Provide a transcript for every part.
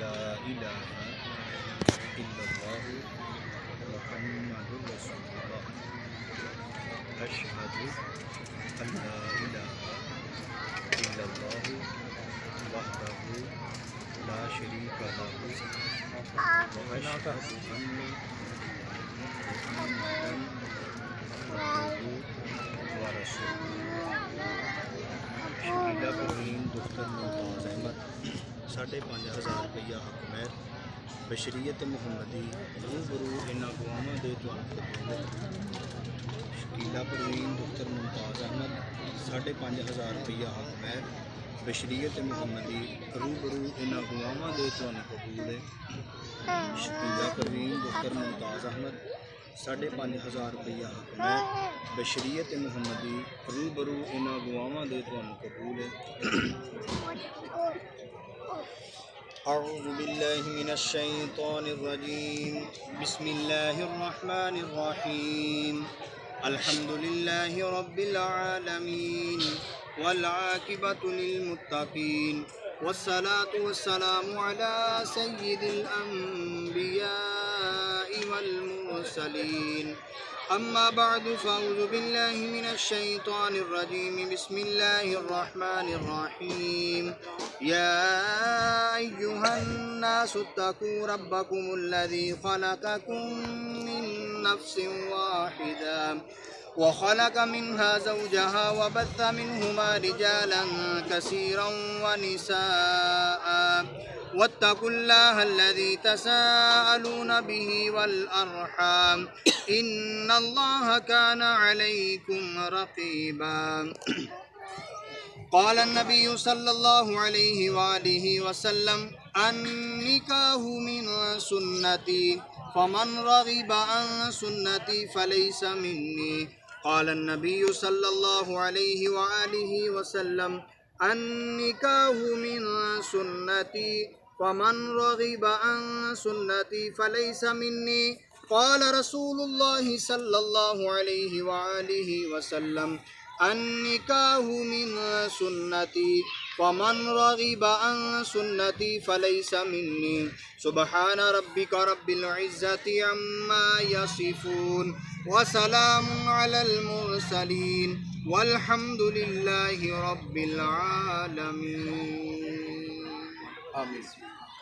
ला इलाहा इल्लल्लाह मुहम्मदुर रसूलुल्लाह अशहदु अल्ला इलाहा इल्लल्लाह वहदहु ला शरीका लहु व अशहदु अन्ना मुहम्मदन अब्दुहु व रसूलुहु। शकीला परवीन दुख्तर मुमताज़ अहमद 5,500 रुपया हक महर बशरीयत मुहम्मदी रूबरू इन्ना गुआमा दे शकीला परवीन दुख्तर मुमताज़ अहमद 5,500 रुपया हक महर बशरीयत मुहम्मदी रूबरू इन्ना गुआमा दे कबूल है। शकीला परवीन दुख्तर मुमताज़ अहमद 5,500 रुपया हक महर बशरीयत मुहम्मदी रूबरू इन्ना गुआमा दे कबूल है। अऊज़ु बिल्लाहि मिनश शैतानिर रजीम बिस्मिल्लाहिर रहमानिर रहीम अल्हम्दुलिल्लाहि रब्बिल आलमीन वल आकिबतु लिल मुत्तकीन वस्सलातु वस्सलामु अला सय्यिदिल अंबियाइ वल मुरसलीन अम्मा बअदु फ़अऊज़ु बिल्लाहि मिनश शैतानिर रजीम बिस्मिल्लाहिर रहमानिर रहीम या अय्युहन नासु इत्तक़ू रब्बकुमुल्लज़ी ख़लक़कुम मिन नफ्सिन वाहिदा व ख़लक़ मिन्हा ज़ौजहा व बस्स मिन्हुमा रिजालन कसीरन व निसाअ वत्तक़ुल्लाहल्लज़ी तसाअलून बिही वल अर्हाम इन्नल्लाह काना अलैकुम रक़ीबा। क़ाल अन्नबिय्यु सल्लल्लाहु अलैहि वआलिहि वसल्लम अन्निकाहु मिन सुन्नती फमन रग़िबा अन सुन्नती फलैसा मिन्नी। क़ाल अन्नबिय्यु सल्लल्लाहु अलैहि वआलिहि वसल्लम अन्निकाहु मिन सुन्नती फमन रग़िबा अन सुन्नती फलैसा मिन्नी। क़ाल रसूलुल्लाहि सल्लल्लाहु अलैहि वआलिहि वसल्लम अन्निकाहु मिन सुन्नती फमन रग़िबा अन सुन्नती फलैसा मिन्नी। सुब्हान रब्बिका रब्बिल इज़्ज़ति अम्मा यसिफ़ून व सलामुन अलल मुरसलीन वल्हम्दुलिल्लाहि रब्बिल आलमीन। आमीन।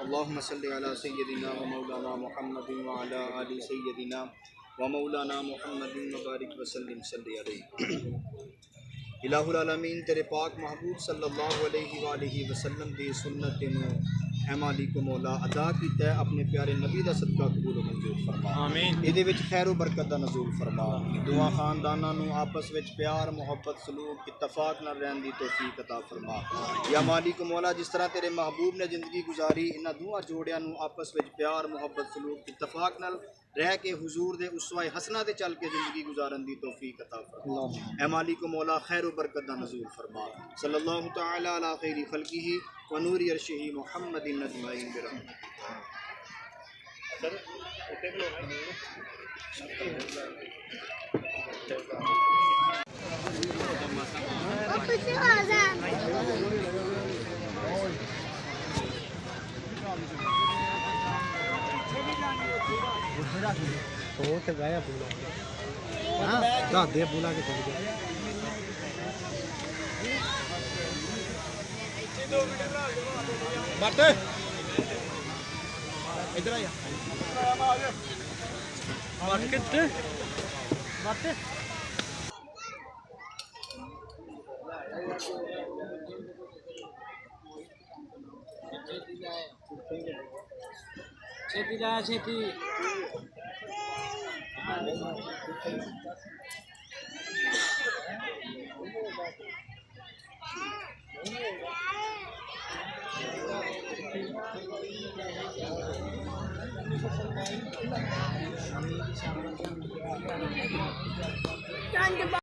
अल्लाहुम्मा सल्लि अला सय्यदिना व मौलाना मुहम्मदिन व अला आलि सय्यदिना व मौलाना मुहम्मदिन व बारिक व सल्लिम सल्लि अलैहि। इलाहुल आलमीन तेरे पाक महबूब सल्लल्लाहु अलैहि वालैहि वसल्लम दी सुन्नत नूं ऐ मालिक मौला अदा कीता है अपने प्यारे नबी दा सदका कबूल मंजूर फरमा। आमीन। इहदे विच खैर व बरकत दा नज़ूल फरमा। दुआ खानदानां नूं आपस विच प्यार मोहब्बत सलूक इत्तफाक नाल रहन दी तौफीक अता फरमा। या मालिक मौला जिस तरह तेरे महबूब ने ज़िंदगी गुजारी इन्हां दुआ जोड़ियां नूं आपस विच प्यार मोहब्बत सलूक इत्तफाक नाल रह के हुजूर दे उसवा हसना ते चल के ज़िंदगी गुजारन दी तौफीक अता फरमा। ऐ मालिक मौला खैर व बरकत दा नज़ूल फरमा। सल्लल्लाहु तआला अला खैरि खल्क़िही व नूरि अर्शिही मुहम्मदिन अजमईन बिरहमतिक। तो गया पूरा हाँ दे बुला के चल गया। बात इधर आया बात कितने बात छेती जाए छेती